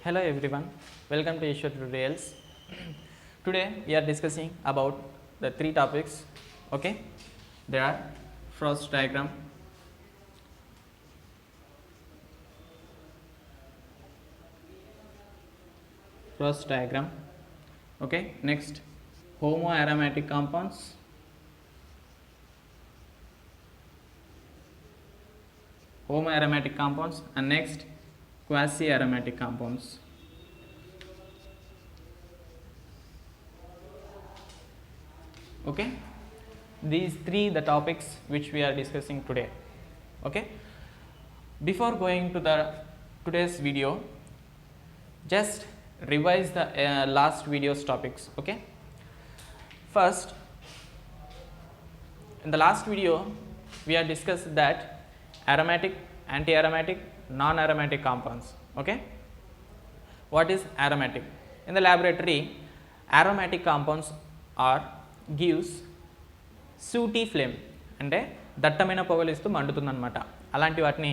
Hello everyone, welcome to Ishwar Tutorials. Today we are discussing about the three topics. Okay, there are Frost diagram, okay, next homoaromatic compounds, and next quasi-aromatic compounds. Okay, these three the topics which we are discussing today. Okay, before going to the today's video, just revise the last video's topics. Okay, first, in the last video we have discussed that aromatic, anti-aromatic, non-aromatic compounds. Okay, what is aromatic? In the laboratory, aromatic compounds are gives sooty flame, అంటే దట్టమైన పొగలు ఇస్తూ మండుతుందన్నమాట. అలాంటి వాటిని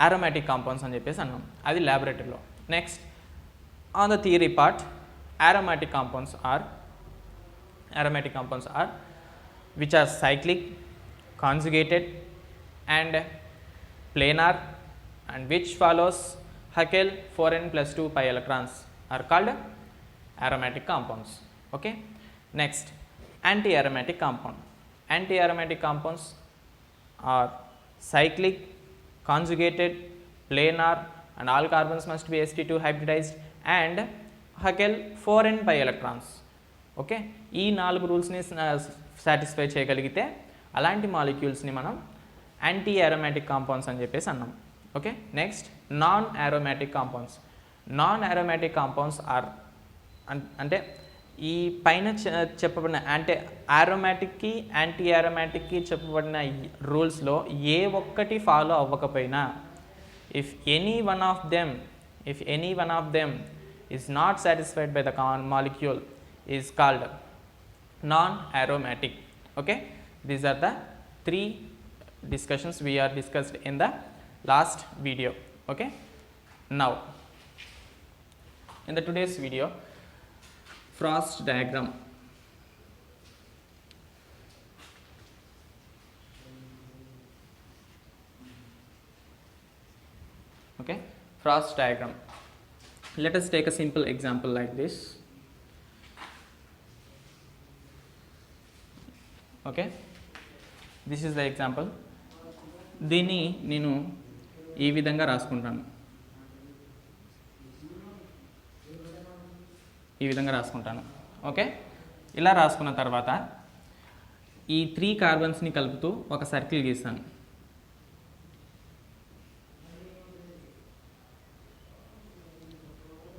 aromatic compounds అని చెప్పేసి అన్నాం, అది ల్యాబొరేటరీలో. Next on the theory part, aromatic compounds are which are cyclic, conjugated and planar, and which follows Haeckel 4n plus 2 pi electrons are called aromatic compounds. Okay, next anti-aromatic compound. Anti-aromatic compounds are cyclic, conjugated, planar, and all carbons must be sp2 hybridized and Haeckel 4n pi electrons. Okay, ఈ 4 రూల్స్ని satisfy చేయగలిగితే అలాంటి మాలిక్యూల్స్ని మనం anti aromatic compounds అని చెప్పేసి అన్నాం. Okay, next non aromatic compounds. Non aromatic compounds are అంటే ఈ పైన చెప్పబడిన అంటే ఆరోమాటిక్కి యాంటీ ఆరోమాటిక్కి చెప్పబడిన రూల్స్లో ఏ ఒక్కటి ఫాలో అవ్వకపోయినా, if any one of them is not satisfied by the molecule is called non-aromatic. Okay, these are the three discussions we are discussed in the last video. Okay, now in the today's video, Frost diagram. Okay, Frost diagram. Let us take a simple example like this. Okay, this is the example. దీన్ని నేను ఈ విధంగా రాసుకుంటాను, okay, ఇలా రాసుకున్న తర్వాత ఈ 3 కార్బన్స్ని కలుపుతూ ఒక సర్కిల్ గీస్తాను.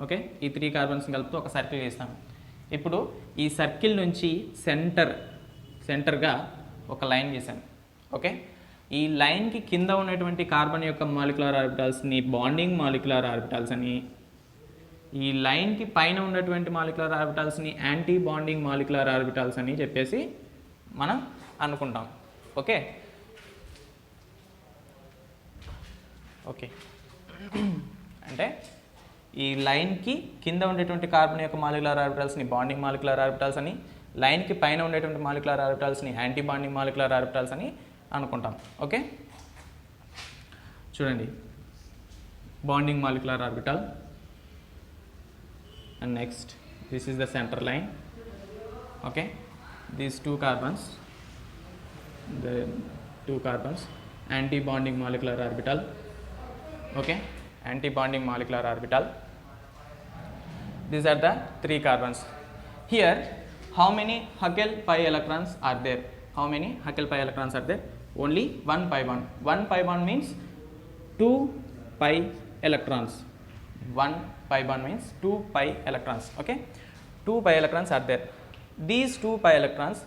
ఓకే, ఈ 3 కార్బన్స్ని కలుపుతూ ఒక సర్కిల్ గీస్తాను. ఇప్పుడు ఈ సర్కిల్ నుంచి సెంటర్గా ఒక లైన్ గీసాను. ఓకే, ఈ లైన్కి కింద ఉన్నటువంటి కార్బన్ యొక్క మాలిక్యులర్ ఆర్బిటాల్స్ని బాండింగ్ మాలిక్యులర్ ఆర్బిటాల్స్ అని, ఈ లైన్కి పైన ఉన్నటువంటి మాలిక్యులర్ ఆర్బిటాల్స్ని యాంటీ బాండింగ్ మాలిక్యులర్ ఆర్బిటాల్స్ అని చెప్పేసి మనం అనుకుంటాం. ఓకే, అంటే ఈ లైన్కి కింద ఉండేటువంటి కార్బన్ యొక్క మాలిక్యులర్ ఆర్బిటాల్స్ని బాండింగ్ మాలిక్యులర్ ఆర్బిటాల్స్ అని, లైన్కి పైన ఉండేటువంటి మాలిక్యులర్ ఆర్బిటాల్స్ని యాంటీ బాండింగ్ మాలిక్యులర్ ఆర్బిటాల్స్ అని అనుకుంటాం. ఓకే, చూడండి, bonding molecular orbital, and next this is the centre line. Okay, these 2 carbons, anti bonding molecular orbital. Okay, anti bonding molecular orbital. These are the 3 carbons. Here, how many Haeckel pi electrons are there? Only 1 pi bond. 1 pi bond means 2 pi electrons. 1 pi bond means 2 pi electrons. Okay, 2 pi electrons are there. These 2 pi electrons,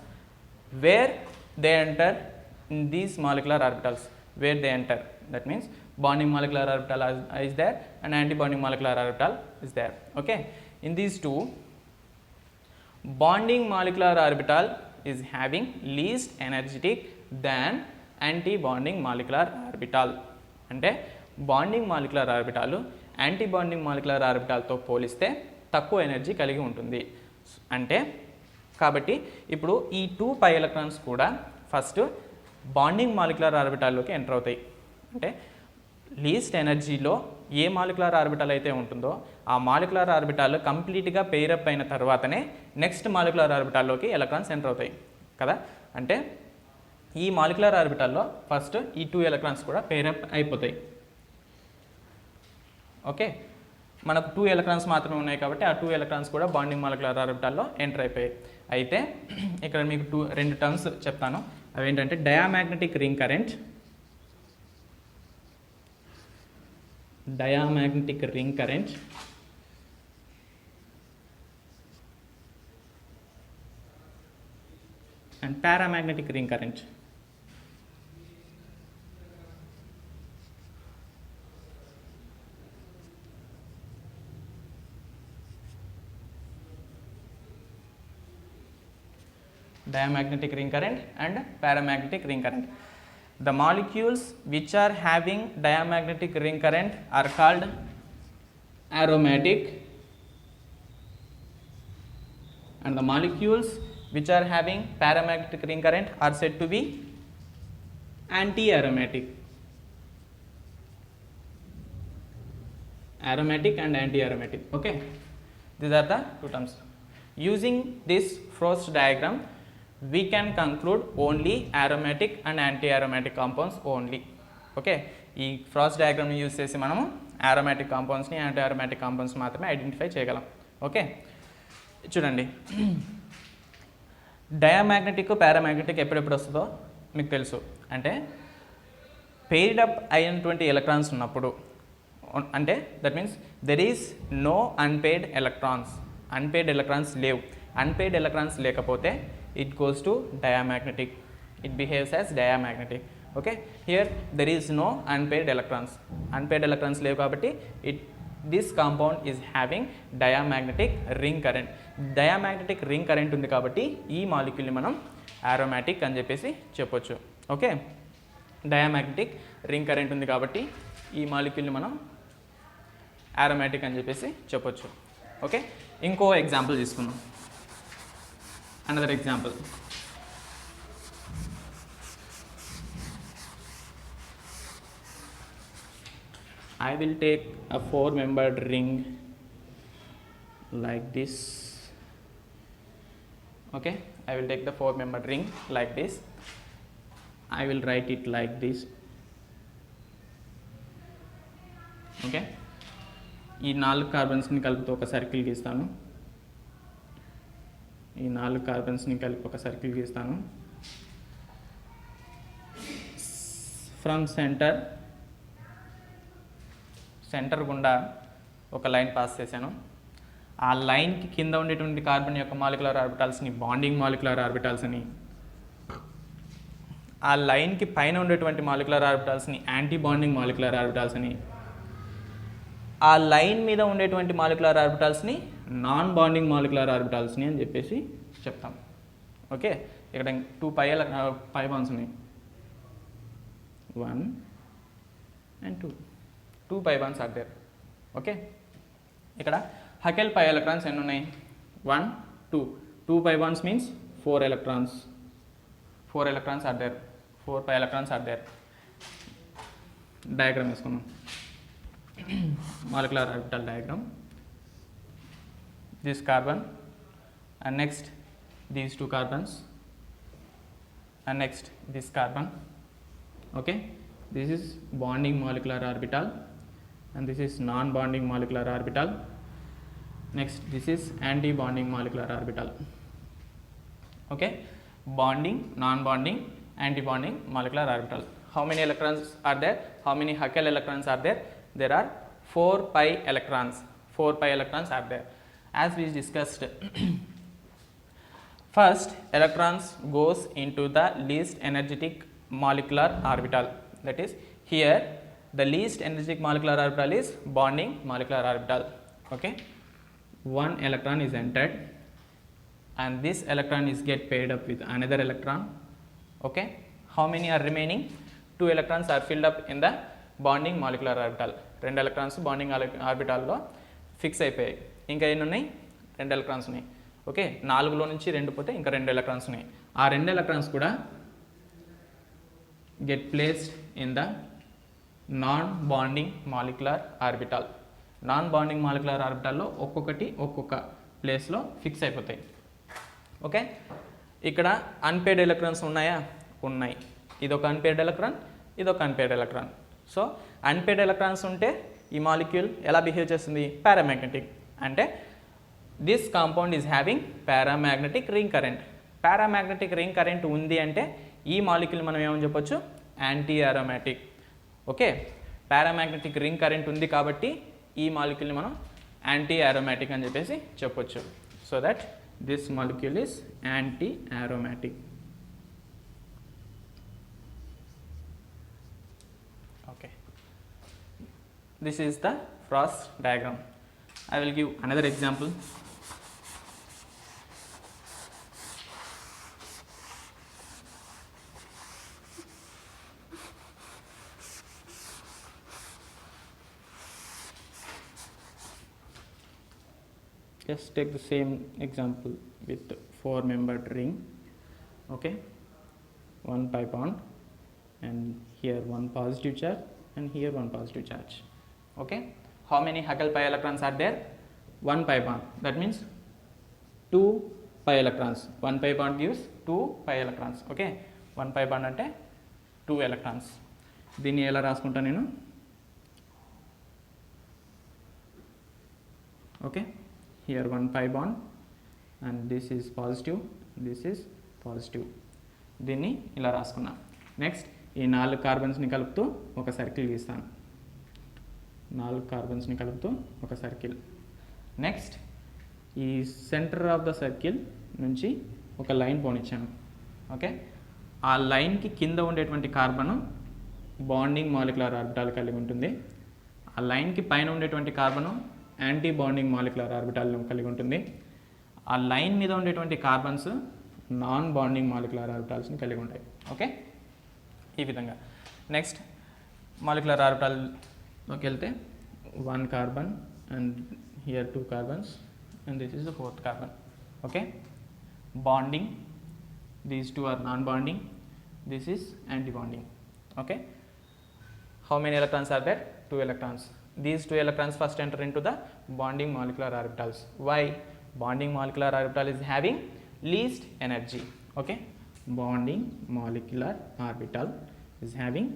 where they enter in these molecular orbitals, that means bonding molecular orbital is there and anti-bonding molecular orbital is there. Okay, in these 2, bonding molecular orbital is having least energetic than anti-bonding molecular orbital. అంటే bonding molecular orbital anti bonding molecular ఆర్బిటాల్తో పోలిస్తే తక్కువ energy కలిగి ఉంటుంది. అంటే కాబట్టి ఇప్పుడు ఈ 2 పై ఎలక్ట్రాన్స్ కూడా ఫస్ట్ బాండింగ్ మాలిక్యులర్ ఆర్బిటాల్లోకి ఎంటర్ అవుతాయి. అంటే లీస్ట్ ఎనర్జీలో ఏ మాలిక్యులర్ ఆర్బిటాల్ అయితే ఉంటుందో ఆ మాలిక్యులర్ ఆర్బిటాల్ కంప్లీట్గా పెయిరప్ అయిన తర్వాతనే నెక్స్ట్ మాలిక్యులర్ ఆర్బిటాల్లోకి ఎలక్ట్రాన్స్ ఎంటర్ అవుతాయి కదా. అంటే ఈ మాలిక్యులర్ ఆర్బిటాల్లో ఫస్ట్ ఈ 2 ఎలక్ట్రాన్స్ కూడా పెయిరప్ అయిపోతాయి. ఓకే, మనకు 2 ఎలక్ట్రాన్స్ మాత్రమే ఉన్నాయి కాబట్టి ఆ 2 ఎలక్ట్రాన్స్ కూడా బాండింగ్ మాలిక్యులర్ ఆర్బిటాల్లో ఎంటర్ అయిపోయాయి. అయితే ఇక్కడ మీకు రెండు టర్మ్స్ చెప్తాను. అవి ఏంటంటే diamagnetic ring current, and paramagnetic ring current. Diamagnetic ring current and paramagnetic ring current. The molecules which are having diamagnetic ring current are called aromatic, and the molecules which are having paramagnetic ring current are said to be anti-aromatic. Aromatic and anti-aromatic. Okay, these are the two terms. Using this Frost diagram, we can conclude only aromatic and anti-aromatic compounds only. Okay, ఈ Frost డయాగ్రామ్ని use చేసి మనము aromatic compoundsని anti aromatic compounds మాత్రమే identify చేయగలం. Okay, చూడండి, diamagnetic paramagnetic ఎప్పుడెప్పుడు వస్తుందో మీకు తెలుసు. అంటే పెయిర్డ్ అప్ అయినటువంటి ఎలక్ట్రాన్స్ ఉన్నప్పుడు, అంటే that means there is no unpaired electrons. Unpaired electrons లేవు. అన్పెయిడ్ ఎలక్ట్రాన్స్ లేకపోతే it goes to diamagnetic, it behaves as diamagnetic. Okay, here there is no unpaired electrons. Unpaired electrons levu kabatti this compound is having diamagnetic ring current. Diamagnetic ring current undi kabatti ee molecule ni manam aromatic ani cheppesi cheppochu. Okay, diamagnetic ring current undi kabatti ee molecule ni manam aromatic ani cheppesi cheppochu. Okay, inko example తీసుకుందాం. Another example, I will take a 4-membered ring like this. Okay, I will take the 4-membered ring like this. I will write it like this. Okay, ఈ 4 కార్బన్స్ని కలుపుతూ ఒక circle గీస్తాను. ఈ 4 కార్బన్స్ని కలిపి ఒక circle గీస్తాను. From centre గుండా ఒక లైన్ పాస్ చేశాను. ఆ లైన్కి కింద ఉండేటువంటి కార్బన్ యొక్క మాలిక్యులర్ ఆర్బిటాల్స్ని బాండింగ్ మాలిక్యులర్ ఆర్బిటాల్స్ అని, ఆ లైన్కి పైన ఉండేటువంటి మాలిక్యులర్ ఆర్బిటాల్స్ని యాంటీ బాండింగ్ మాలిక్యులర్ ఆర్బిటాల్స్ అని, ఆ లైన్ మీద ఉండేటువంటి మాలిక్యులర్ ఆర్బిటాల్స్ని నాన్ బాండింగ్ మాలిక్యులర్ ఆర్బిటాల్స్ని అని చెప్పేసి చెప్తాం. ఓకే, ఇక్కడ 2 పై బాండ్స్ ఉన్నాయి, 1 and 2 pi bonds are there. Okay, ఇక్కడ హకెల్ పై ఎలక్ట్రాన్స్ ఎన్ని ఉన్నాయి? 1 2 pi bonds means 4 electrons. 4 electrons are there. 4 pi electrons are there. Diagram వేసుకున్నాం, molecular orbital diagram. This carbon, and next these 2 carbons, and next this carbon. Okay, this is bonding molecular orbital and this is non-bonding molecular orbital. Next this is anti-bonding molecular orbital. Okay, bonding, non-bonding, anti-bonding molecular orbital. How many electrons are there? How many Huckel electrons are there? There are 4 pi electrons. 4 pi electrons are there. As we discussed, first electrons goes into the least energetic molecular orbital. That is, here the least energetic molecular orbital is bonding molecular orbital. Okay, 1 electron is entered and this electron is get paired up with another electron. Okay, how many are remaining? 2 electrons are filled up in the bonding molecular orbital. 2 electrons bonding ఆర్బిటాల్లో fix అయిపోయాయి. ఇంకా ఎన్ని ఉన్నాయి? 2 electrons ఉన్నాయి. Okay, 4లో నుంచి 2 పోతే ఇంకా 2 electrons ఉన్నాయి. ఆ 2 ఎలక్ట్రాన్స్ కూడా get placed in the non bonding molecular orbital. Non bonding molecular ఆర్బిటాల్లో ఒక్కొక్కటి ఒక్కొక్క ప్లేస్లో ఫిక్స్ అయిపోతాయి. ఓకే, ఇక్కడ అన్పేర్డ్ ఎలక్ట్రాన్స్ ఉన్నాయా? ఉన్నాయి. ఇదొక అన్పేర్డ్ ఎలక్ట్రాన్, ఇదొక unpaired electron. So unpaired electrons ఉంటే ఈ మాలిక్యూల్ ఎలా బిహేవ్ చేస్తుంది? పారామాగ్నెటిక్. అంటే this compound is having paramagnetic ring current. Paramagnetic ring current ఉంది అంటే ఈ మాలిక్యూల్ మనం ఏమని చెప్పొచ్చు? Anti aromatic. Okay, paramagnetic ring current ఉంది కాబట్టి ఈ మాలిక్యూల్ని మనం యాంటీ అరోమాటిక్ అని చెప్పేసి చెప్పొచ్చు. So that this molecule is anti aromatic. Okay, this is the Frost diagram. I will give another example. Just take the same example with 4-membered ring. Okay, 1 pi bond, and here 1 positive charge and here 1 positive charge. Okay, how many Huckel pi electrons are there? 1 pi bond, that means 2 pi electrons. 1 pi bond gives 2 pi electrons. Okay, 1 pi bond అంటే 2 electrons. దీన్ని ఎలా రాసుకుంటా నేను? Okay, here 1 pi bond and this is positive, this is positive. దీన్ని ఇలా రాసుకున్నా. Next ఈ 4 కార్బన్స్ని కలుపుతూ ఒక సర్కిల్ గీస్తాను. 4 కార్బన్స్ని కలుపుతూ ఒక సర్కిల్. నెక్స్ట్ ఈ సెంటర్ ఆఫ్ ద సర్కిల్ నుంచి ఒక లైన్ పోనిచ్చాను. ఓకే, ఆ లైన్కి కింద ఉండేటువంటి కార్బను బాండింగ్ మాలిక్యులర్ ఆర్బిటాల్ కలిగి ఉంటుంది. ఆ లైన్కి పైన ఉండేటువంటి carbon anti bonding molecular orbital కలిగి ఉంటుంది. ఆ లైన్ మీద ఉండేటువంటి కార్బన్స్ నాన్ బాండింగ్ మాలిక్యులర్ ఆర్బిటాల్స్ని కలిగి ఉంటాయి. ఓకే, ఈ విధంగా. నెక్స్ట్ మాలిక్యులర్ ఆర్బిటాల్లోకి వెళ్తే 1 carbon and here 2 carbons and this is the 4th carbon. Okay, bonding, these 2 are non bonding, this is anti bonding. Okay, how many electrons are there? 2 electrons. These 2 electrons first enter into the bonding molecular orbitals. Why? Bonding molecular orbital is having least energy. Okay, bonding molecular orbital is having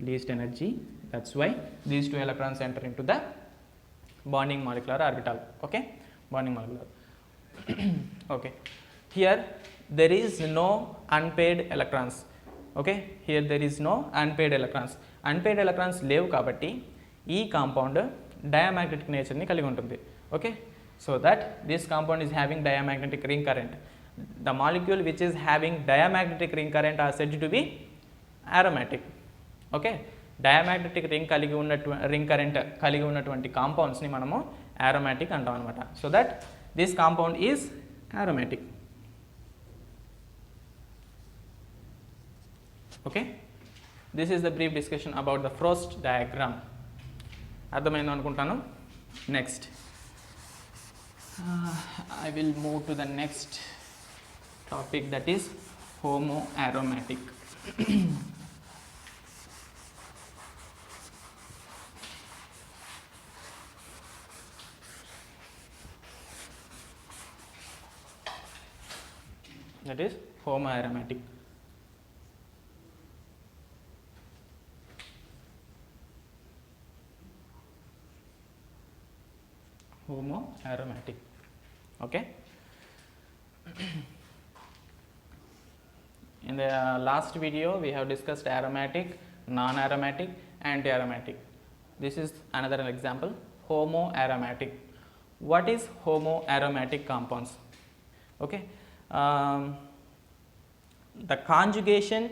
least energy. That's why these 2 electrons enter into the bonding molecular orbital. Okay, bonding molecular. Okay, here there is no unpaired electrons. Okay, here there is no unpaired electrons. Unpaired electrons లేవు కాబట్టి ఈ compound diamagnetic నేచర్ని కలిగి ఉంటుంది. Okay, so that this compound is having diamagnetic ring current. The molecule which is having diamagnetic ring current are said to be aromatic. Okay, diamagnetic ring current కలిగి ఉన్నటువంటి కాంపౌండ్స్ని మనము aromatic అంటాం అనమాట. So that this compound is aromatic. Okay, this is the brief discussion about the Frost diagram. అర్థమైంది అనుకుంటాను. Next I will move to the next topic, that is homoaromatic. That is homoaromatic. Homoaromatic. Okay. In the last video we have discussed aromatic, non-aromatic, anti-aromatic. This is another example, homoaromatic. What is homoaromatic compounds? Okay, the conjugation,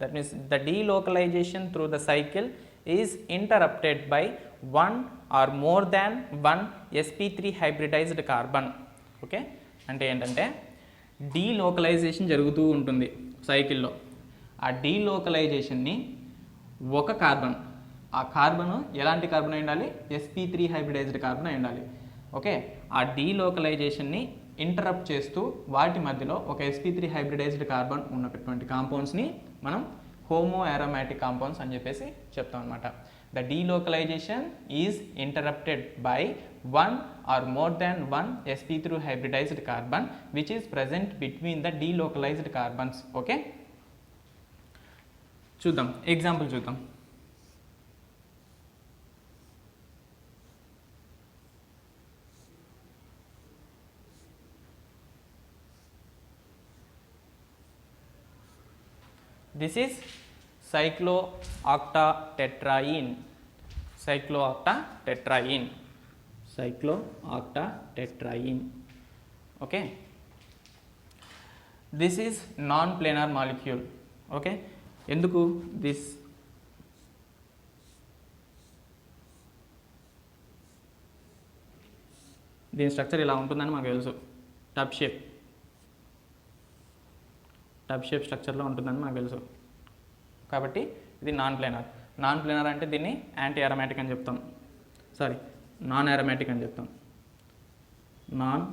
that means the delocalization through the cycle is interrupted by one or more than one sp3 hybridized carbon. Okay, అంటే ఏంటంటే delocalisation జరుగుతూ ఉంటుంది సైకిల్లో. ఆ డీలోకలైజేషన్ని ఒక carbon ఆ carbon ఎలాంటి carbon అయి ఉండాలి, sp3 హైబ్రిడైజ్డ్ కార్బన్ అయి ఉండాలి. ఓకే, ఆ డీలోకలైజేషన్ని ఇంటరప్ట్ చేస్తూ వాటి మధ్యలో ఒక sp3 హైబ్రిడైజ్డ్ కార్బన్ ఉన్నటువంటి కాంపౌండ్స్ని మనం హోమో aromatic కాంపౌండ్స్ అని చెప్పేసి చెప్తాం అనమాట. The delocalization is interrupted by one or more than one sp3 hybridized carbon which is present between the delocalized carbons. Okay, చూద్దాం, ఎగ్జాంపుల్ చూద్దాం. This is cyclooctatetraene. Okay, this is non-planar molecule. Okay, ఎందుకు this దీని structure ఇలా ఉంటుందని మనకు తెలుసు, tub shape స్ట్రక్చర్లో ఉంటుందని మనకు తెలుసు. కాబట్టి ఇది నాన్ ప్లేనార్ అంటే దీన్ని యాంటీ అరోమాటిక్ అని చెప్తాం, నాన్ అరోమాటిక్ అని చెప్తాం. Non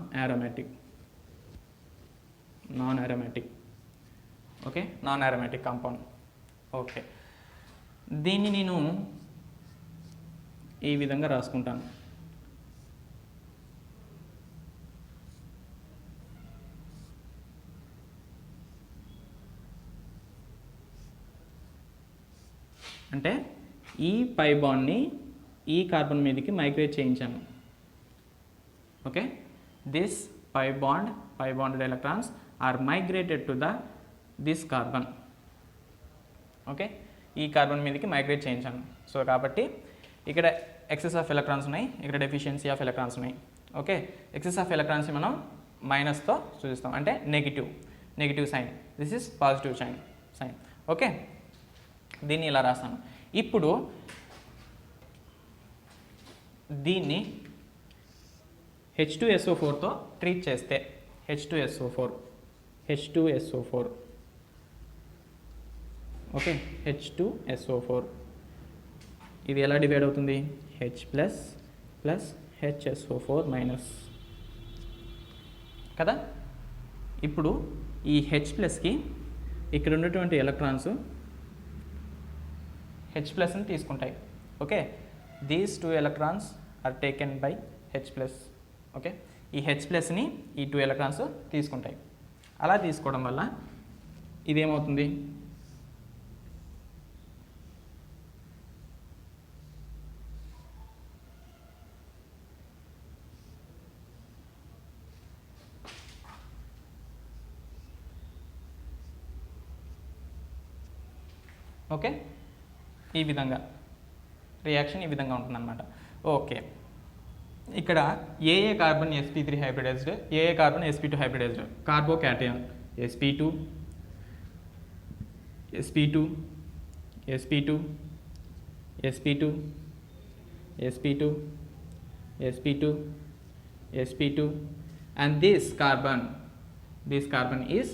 aromatic compound. ఓకే, దీన్ని నేను ఈ విధంగా రాసుకుంటాను. అంటే ఈ పై బాండ్ని ఈ కార్బన్ మీదకి మైగ్రేట్ చేయించాను. Okay, this pi bonded electrons are migrated to this carbon. Okay, ఈ కార్బన్ మీదకి మైగ్రేట్ చేయించాను. సో కాబట్టి ఇక్కడ ఎక్సెస్ ఆఫ్ ఎలక్ట్రాన్స్ ఉన్నాయి, ఇక్కడ డెఫిషియన్సీ ఆఫ్ ఎలక్ట్రాన్స్ ఉన్నాయి. ఓకే, ఎక్సెస్ ఆఫ్ ఎలక్ట్రాన్స్ మనం మైనస్తో సూచిస్తాం, అంటే negative sign. This is positive sign. Okay, దీన్ని ఇలా రాస్తాను. ఇప్పుడు దీన్ని H2SO4తో ట్రీట్ చేస్తే H2SO4 ఓకే, H2SO4 ఇది ఎలా డివైడ్ అవుతుంది, H ప్లస్ HSO4 మైనస్ కదా. ఇప్పుడు ఈ H ప్లస్కి ఇక్కడ ఉన్నటువంటి ఎలక్ట్రాన్స్ H ప్లస్ని తీసుకుంటాయి. Okay, these 2 electrons are taken by H plus. Okay, ఈ H ప్లస్ని ఈ 2 ఎలక్ట్రాన్స్ తీసుకుంటాయి. అలా తీసుకోవడం వల్ల ఇదేమవుతుంది, ఓకే, ఈ విధంగా రియాక్షన్ ఈ విధంగా ఉంటుందన్నమాట. ఓకే, ఇక్కడ ఏ కార్బన్ sp3 హైబ్రిడైజ్డ్, ఏ carbon sp2 hybridised. Carbocation sp2 sp2 sp2 sp2 sp2 sp2 sp2 and this carbon is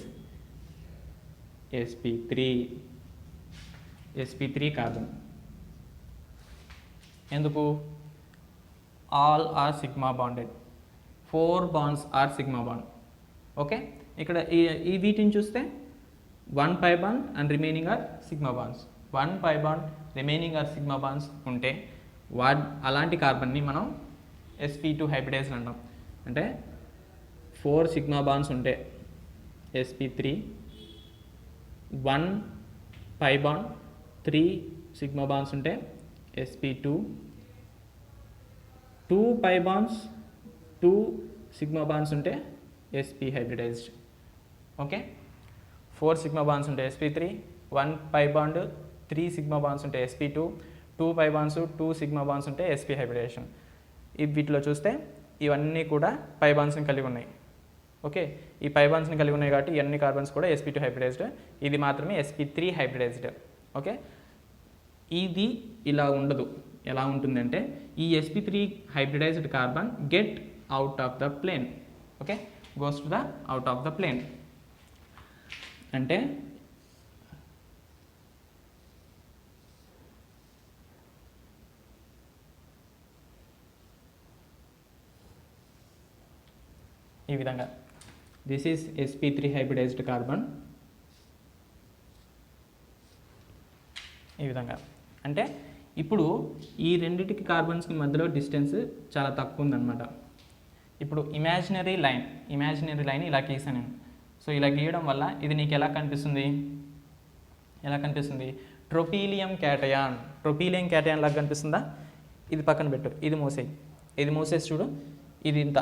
sp3 carbon. ఎందుకు, all are sigma bonded, 4 bonds are sigma bond. Okay, ఇక్కడ ఈ వీటిని చూస్తే 1 pi bond and remaining are sigma bonds. 1 pi bond remaining are sigma bonds ఉంటే అలాంటి కార్బన్ని మనం sp2 hybridised అంటాం. అంటే 4 సిగ్మా బాండ్స్ ఉంటే sp3, 1 pi bond 3 sigma bonds ఉంటే sp2, 2 pi bonds 2 sigma bonds ఉంటే sp hybridized. Okay, 4 sigma bonds ఉంటే sp3, 1 pi bond 3 sigma bonds ఉంటే sp2, 2 pi bonds 2 sigma bonds ఉంటే sp హైబ్రిడైజేషన్. వీటిలో చూస్తే ఇవన్నీ కూడా పై బాండ్స్ని కలిగి ఉన్నాయి. ఓకే, ఈ పై బాండ్స్ని కలిగి ఉన్నాయి కాబట్టి ఇవన్నీ కార్బన్స్ కూడా sp2 హైబ్రిడైజ్డ్. ఇది మాత్రమే sp3 హైబ్రిడైజ్డ్. ఓకే, ఇది ఇలా ఉండదు. ఎలా ఉంటుందంటే ఈ sp3 hybridised carbon get out of the plane. Okay, goes to the out of the plane. అంటే ఈ విధంగా this is sp3 hybridised carbon. ఈ విధంగా అంటే ఇప్పుడు ఈ రెండిటికి కార్బన్స్కి మధ్యలో డిస్టెన్స్ చాలా తక్కువ ఉందన్నమాట. ఇప్పుడు ఇమాజినరీ లైన్ ఇలా గీసాను నేను. సో ఇలా గీయడం వల్ల ఇది నీకు ఎలా కనిపిస్తుంది, ట్రోపీలియం క్యాటయాన్ లాగా కనిపిస్తుందా? ఇది పక్కన పెట్టు, ఇది మూసేసి చూడు, ఇది ఇంత,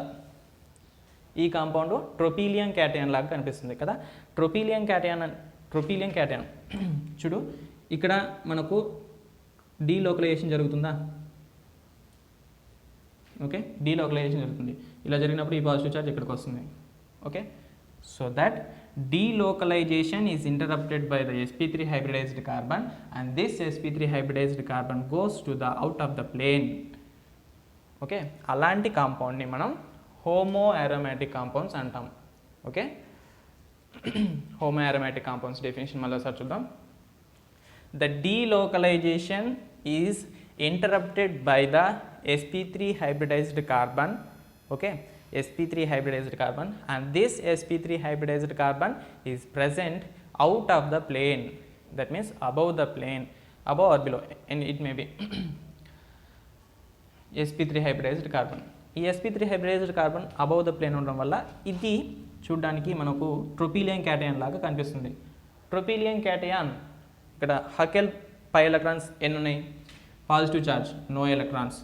ఈ కాంపౌండ్ ట్రోపీలియం క్యాటయాన్ లాగా కనిపిస్తుంది కదా. ట్రోపీలియం క్యాటయాన్ చూడు, ఇక్కడ మనకు డీలోకలైజేషన్ జరుగుతుందా? ఓకే, డీలోకలైజేషన్ జరుగుతుంది. ఇలా జరిగినప్పుడు ఈ పాజిటివ్ చార్జ్ ఇక్కడికి వస్తుంది. Okay, so that delocalization is interrupted by the sp3 hybridized carbon, and this sp3 hybridized carbon goes to the out of the plane. Okay, అలాంటి కాంపౌండ్ని మనం హోమో అరోమాటిక్ కాంపౌండ్స్ అంటాం. Okay, homo aromatic compounds definition మళ్ళీ ఒకసారి చూద్దాం. The delocalization is interrupted by the sp3 hybridized carbon. Okay, sp3 hybridized carbon, and this sp3 hybridized carbon is present out of the plane, that means above the plane, above or below, and it may be sp3 hybridized carbon. ఈ sp3 hybridized carbon above the plane ఉండడం వల్ల ఇది చూడడానికి మనకు ట్రోపీలియం cation లాగా కనిపిస్తుంది. ట్రోపీలియం cation ఇక్కడ Huckel pi electrons ఎన్ని ఉన్నాయి? Positive charge, no electrons,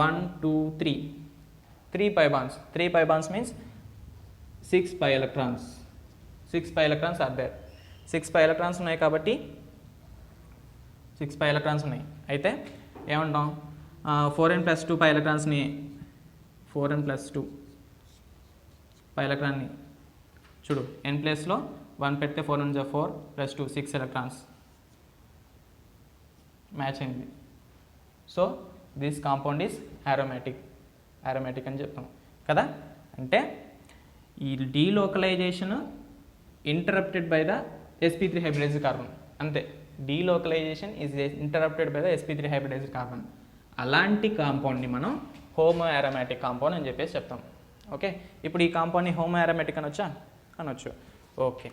1 2 3 3 pi bonds. 3 pi bonds means 6 pi electrons. 6 pi electrons are there. 6 pi electrons ఉన్నాయి కాబట్టి 6 pi electrons ఉన్నాయి. అయితే ఏమంటాం, 4n+2 pi electronsని 4n+2 pi electronని చూడు, n ప్లేస్లో 1 పెడితే 4 1 4 + 2 6 electrons మ్యాచ్ అయింది. So this compound is aromatic అని చెప్తాం కదా. అంటే ఈ delocalization interrupted by the sp3 hybridised carbon, అంతే. Delocalization is interrupted by the sp3 hybridised carbon. అలాంటి కాంపౌండ్ని మనం హోమో అరోమాటిక్ కాంపౌండ్ అని చెప్పేసి చెప్తాం. ఓకే, ఇప్పుడు ఈ కాంపౌండ్ని హోమో అరోమాటిక్ అనొచ్చు. ఓకే,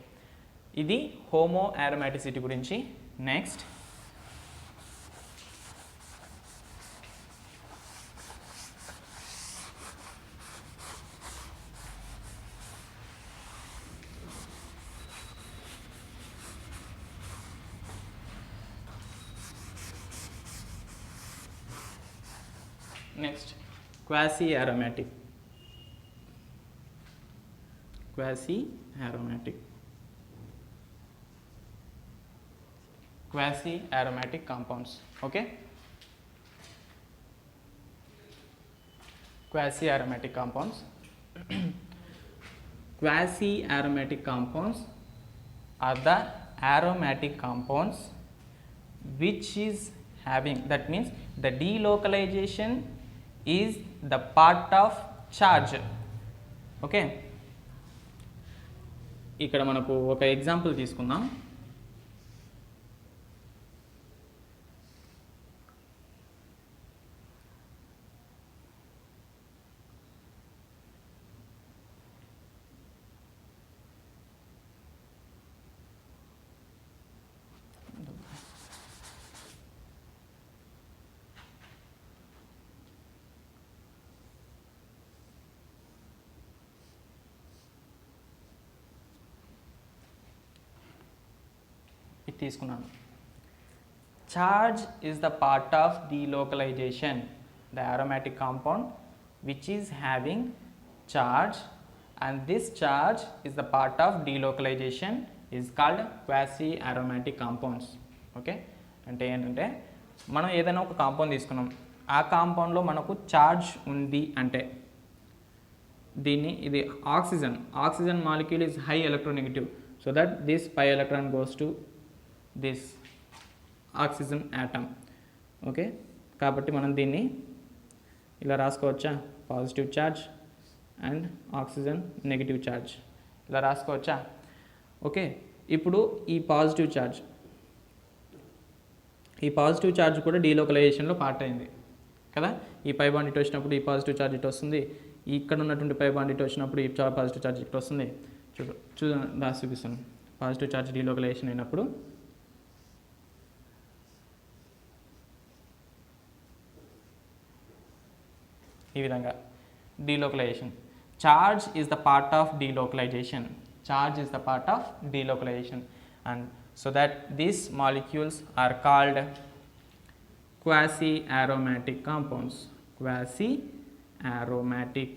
ఇది హోమో అరోమాటిసిటీ గురించి. Next quasi aromatic compounds. Okay, quasi aromatic compounds. Quasi aromatic compounds are the aromatic compounds which is having, that means the delocalization is the part of charge. Okay, ఇక్కడ మనకు ఒక example తీసుకుందాం. తీసుకున్నాను. Charge is the part of delocalisation. The aromatic compound which is having charge, and this charge is the part of delocalization is called quasi aromatic compounds. Okay, అంటే ఏంటంటే మనం ఏదైనా ఒక కాంపౌండ్ తీసుకున్నాం, ఆ కాంపౌండ్లో మనకు చార్జ్ ఉంది అంటే దీన్ని, ఇది oxygen molecule is high electronegative, so that this pi electron goes to this oxygen atom. Okay, కాబట్టి మనం దీన్ని ఇలా రాసుకోవచ్చా, positive charge and oxygen negative charge, ఇలా రాసుకోవచ్చా? ఓకే, ఇప్పుడు ఈ పాజిటివ్ చార్జ్ కూడా డీలోకలైజేషన్లో పార్ట్ అయింది కదా. ఈ పై బాండ్ ఇటు వచ్చినప్పుడు ఈ పాజిటివ్ చార్జ్ ఇటు వస్తుంది, ఇక్కడ ఉన్నటువంటి పై బాండ్ ఇటు వచ్చినప్పుడు ఈ పాజిటివ్ ఛార్జ్ ఇక్కడ వస్తుంది. రాసి చూపిస్తాను. పాజిటివ్ ఛార్జ్ డీలోకలైజేషన్ అయినప్పుడు ఈ విధంగా delocalisation. Charge is the part of delocalisation. Charge is the part of delocalization, and so that these molecules are called quasi-aromatic compounds. Quasi-aromatic,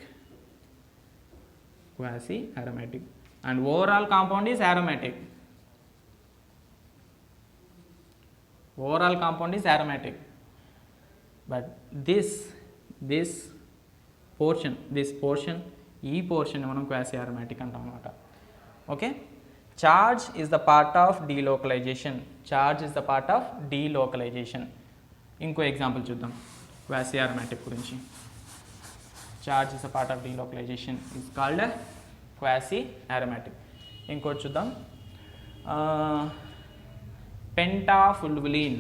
and overall compound is aromatic. Overall compound is aromatic, but this portion, ఈ portion మనం quasi-aromatic అంటాం అన్నమాట. Okay, charge is the part of delocalization. ఇంకో example చూద్దాం quasi aromatic గురించి. Charge is the part of delocalisation is called quasi aromatic. ఇంకోటి చూద్దాం, పెంటాఫుల్వులిన్.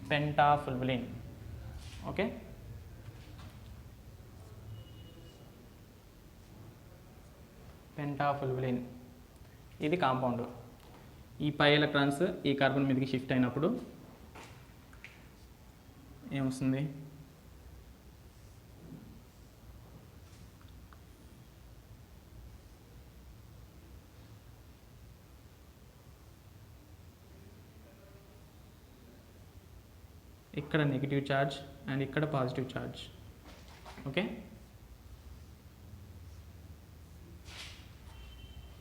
Pentafulvalin. Okay, పెంటాఫుల్వలిన్ ఇది కాంపౌండ్. ఈ పై ఎలక్ట్రాన్స్ ఈ కార్బన్ మీదకి షిఫ్ట్ అయినప్పుడు ఏమొస్తుంది, ఇక్కడ నెగిటివ్ ఛార్జ్ అండ్ ఇక్కడ పాజిటివ్ ఛార్జ్. ఓకే,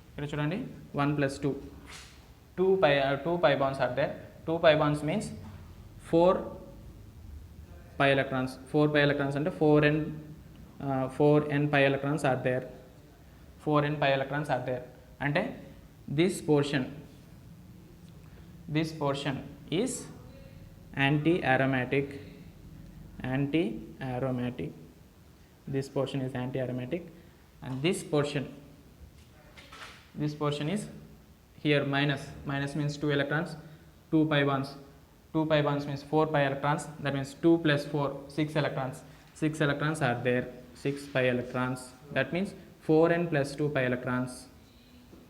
ఇక్కడ చూడండి 1 + 2, 2 pi bonds are there. 2 pi bonds means 4 pi electrons. 4 pi electrons అంటే 4n pi electrons are there. 4n pi electrons are there. అంటే this portion is anti-aromatic. This portion is anti-aromatic, and this portion is here minus means 2 electrons, 2 pi bonds. 2 pi bonds means 4 pi electrons. That means 2 + 4, 6 electrons. 6 electrons are there. 6 pi electrons. That means 4n + 2 pi electrons.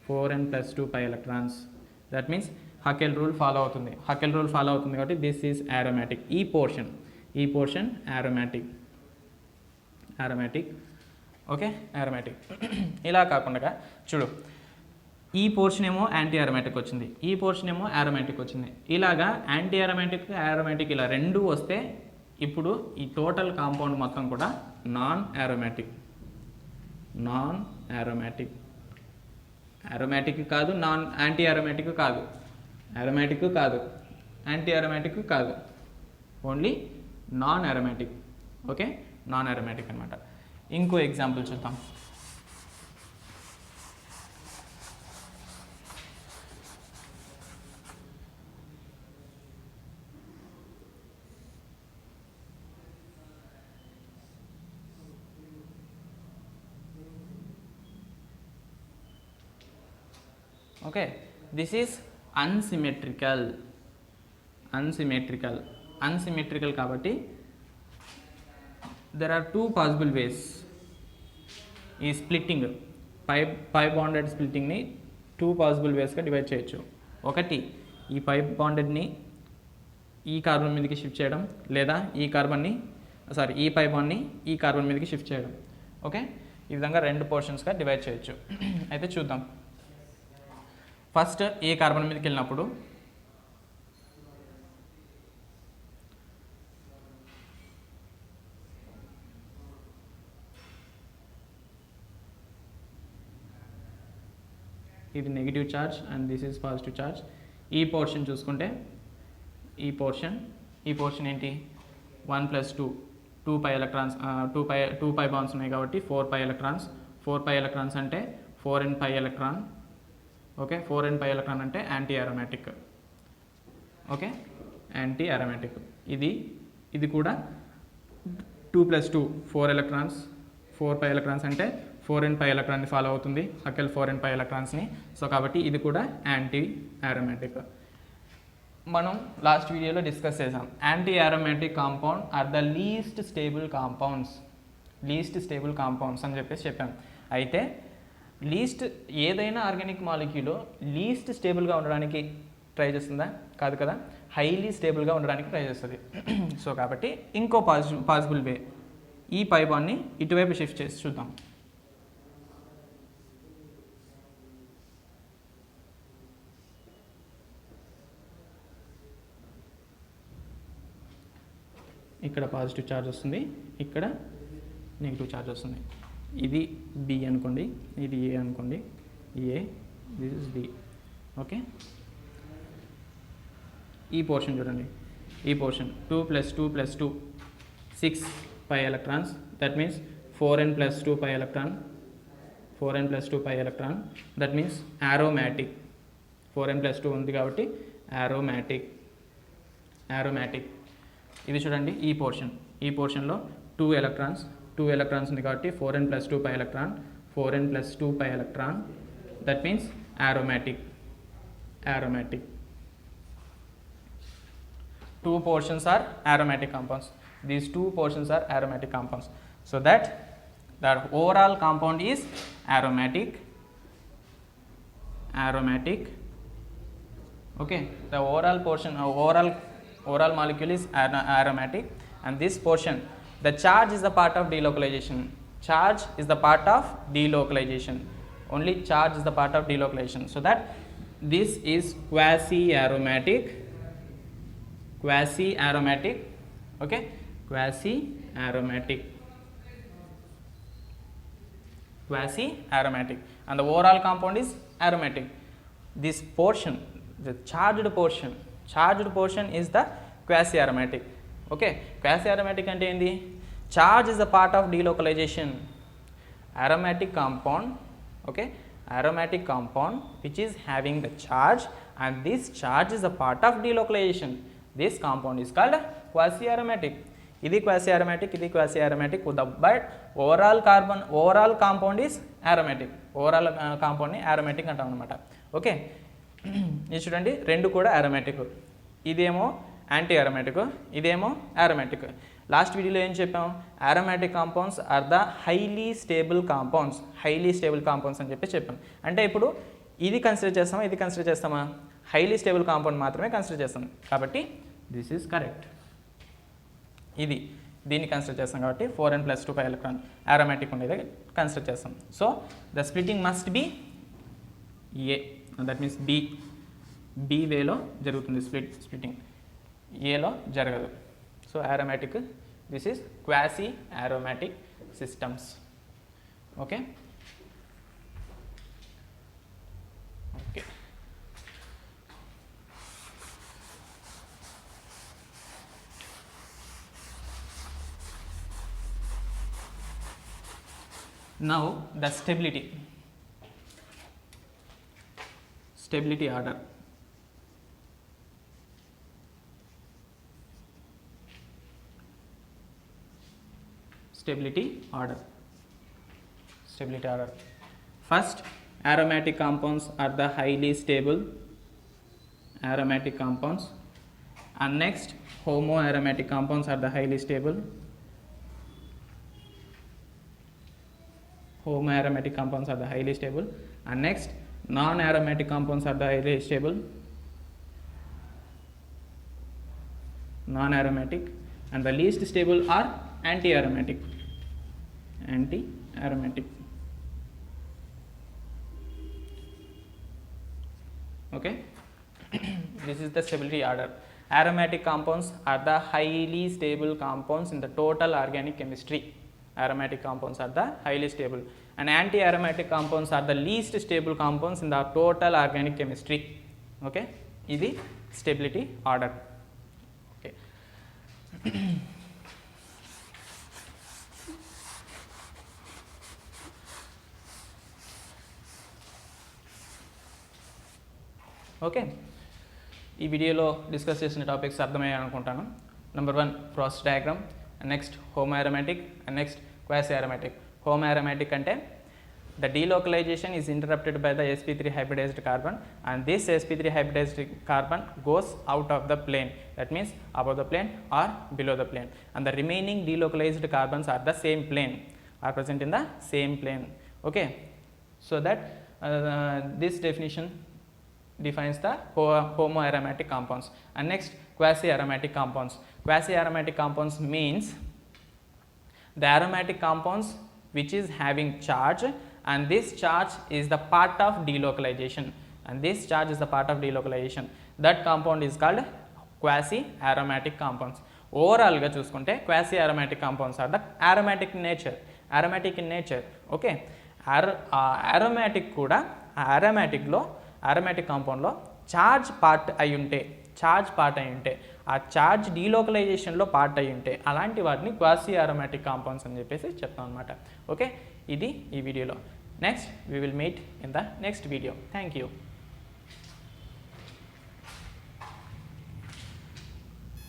4n + 2 pi electrons. That means Huckel rule follow అవుతుంది. కాబట్టి this is aromatic. ఈ portion aromatic. Okay, aromatic. ఇలా కాకుండా చూడు, ఈ portion ఏమో anti aromatic వచ్చింది, ఈ పోర్షన్ ఏమో aromatic వచ్చింది. ఇలాగా యాంటీ అరోమాటిక్ ఇలా రెండు వస్తే ఇప్పుడు ఈ టోటల్ కాంపౌండ్ మొత్తం కూడా నాన్ అరోమాటిక్ కాదు, నాన్ యాంటీ అరోమాటిక్ కాదు, అరోమాటిక్ కాదు, యాంటీ అరోమాటిక్ కాదు, only non aromatic. Okay, non aromatic అనమాట. ఇంకో ఎగ్జాంపుల్ చూద్దాం. ఓకే, దిస్ ఈజ్ అన్సిమెట్రికల్ కాబట్టి దెర్ ఆర్ 2 పాసిబుల్ వేస్. ఈ స్ప్లిట్టింగ్ పై బాండెడ్ స్ప్లిట్టింగ్ని 2 పాసిబుల్ వేస్గా డివైడ్ చేయొచ్చు. ఒకటి, ఈ పై బాండెడ్ని ఈ కార్బన్ మీదకి షిఫ్ట్ చేయడం, లేదా ఈ పై బాండ్ని ఈ కార్బన్ మీదకి షిఫ్ట్ చేయడం. ఓకే, ఈ విధంగా 2 పోర్షన్స్గా డివైడ్ చేయొచ్చు. అయితే చూద్దాం. ఫస్ట్ ఏ కార్బన్ మీదకి వెళ్ళినప్పుడు ఇది negative charge and this is positive charge. ఈ పోర్షన్ చూసుకుంటే ఈ పోర్షన్ ఏంటి, 1 + 2, 2 pi electrons, 2 pi bonds ఉన్నాయి కాబట్టి 4 pi electrons. 4 pi electrons అంటే 4n pi electron. Okay, 4n pi electron అంటే anti aromatic. Okay, anti aromatic. ఇది కూడా 2 + 2 4 ఎలక్ట్రాన్స్, 4 పై ఎలక్ట్రాన్స్ అంటే 4n పై ఎలక్ట్రాన్ని ఫాలో అవుతుంది, హకెల్ 4n పై ఎలక్ట్రాన్స్ని. సో కాబట్టి ఇది కూడా యాంటీ అరోమాటిక్. మనం లాస్ట్ వీడియోలో డిస్కస్ చేసాం anti aromatic compound are the least stable compounds అని చెప్పేసి చెప్పాం. అయితే ఏదైనా ఆర్గానిక్ మాలిక్యూల్లో లీస్ట్ స్టేబుల్గా ఉండడానికి ట్రై చేస్తుందా? కాదు కదా, హైలీ స్టేబుల్గా ఉండడానికి ట్రై చేస్తుంది. సో కాబట్టి ఇంకో పాసిబుల్ వే, ఈ పై బాండ్ని ఇటువైపు షిఫ్ట్ చేసి చూద్దాం. ఇక్కడ పాజిటివ్ ఛార్జ్ వస్తుంది, ఇక్కడ నెగిటివ్ ఛార్జ్ వస్తుంది. ఇది బి అనుకోండి, ఇది ఏ అనుకోండి, A, this is B. Okay, ఈ పోర్షన్ చూడండి, ఈ portion 2 + 2 + 2 6 pi electrons, that means 4n + 2 pi electron, 4n + 2 pi electron, that means aromatic. 4n + 2 ఉంది కాబట్టి అరోమాటిక్. ఇది చూడండి, ఈ పోర్షన్లో 2 ఎలక్ట్రాన్స్ ఉంది కాబట్టి 4n + 2 pi electron, 4n + 2 pi electron, that means aromatic. 2 portions are aromatic compounds. These 2 portions are aromatic compounds. So that the overall compound is aromatic. Okay, the overall portion, overall molecule is aromatic, and this portion, the charge is the part of delocalization. Only charge is the part of delocalization. So that this is quasi-aromatic. Okay, quasi-aromatic, and the overall compound is aromatic. This portion, the charged portion is the quasi-aromatic. Okay, quasi-aromatic ante endi? Charge is the part of delocalization. Aromatic compound, okay, aromatic compound which is having the charge, and this charge is a part of delocalization. This compound is called quasi-aromatic. Idi quasi-aromatic, but overall compound is aromatic. Overall compound ni aromatic antam anamata. Okay, ఇది చూడండి, రెండు కూడా aromatic. ఇదేమో anti aromatic, ఇదేమో aromatic. Last వీడియోలో ఏం చెప్పాం? Aromatic compounds are the highly stable compounds అని చెప్పి చెప్పాం. అంటే ఇప్పుడు ఇది కన్సిడర్ చేస్తామా? హైలీ స్టేబుల్ కాంపౌండ్ మాత్రమే కన్సిడర్ చేస్తాం. కాబట్టి దిస్ ఈజ్ కరెక్ట్. దీన్ని కన్సిడర్ చేస్తాం కాబట్టి 4n + 2 పై ఎలక్ట్రాన్ అరోమాటిక్ ఉండేది కన్సిడర్ చేస్తాం. So the splitting must be A, that means B వేలో జరుగుతుంది స్ప్లిట్టింగ్, ఏలో జరగదు. So aromatic, this is quasi-aromatic systems. Okay. Now the stability order. Stability order. First, aromatic compounds are the highly stable aromatic compounds, and next homoaromatic compounds are the highly stable. And next non-aromatic compounds are the highly stable, and the least stable are anti-aromatic. Okay, this is the stability order. Aromatic compounds are the highly stable compounds in the total organic chemistry. Aromatic compounds are the highly stable, and anti-aromatic compounds are the least stable compounds in the total organic chemistry. Okay, ఇది stability order. Okay. Okay, ఈ వీడియోలో discuss చేసిన topics అర్థమయ్యాయి అనుకుంటాను. Number 1 process diagram, next homoaromatic and next quasi-aromatic. Homoaromatic అంటే the delocalization is interrupted by the sp3 hybridized carbon and this sp3 hybridized carbon goes out of the plane, that means above the plane or below the plane, and the remaining delocalized carbons are the same plane, are present in the same plane. Okay, so that this definition defines the homoaromatic compounds. And next, quasi-aromatic compounds. Quasi-aromatic compounds means the aromatic compounds which is having charge, and this charge is the part of delocalization, and this charge is the part of delocalization. That compound is called quasi-aromatic compounds. Overall ga chusukunte quasi-aromatic compounds are the aromatic in nature. Okay, aromatic kuda aromatic lo aromatic compound lo charge part ayi unte ఆ charge డీలోకలైజేషన్లో part అయి ఉంటే అలాంటి వాటిని quasi aromatic compounds అని చెప్పేసి చెప్తాం అనమాట. Okay, ఇది ఈ వీడియోలో. Next we will meet in the next video. Thank you.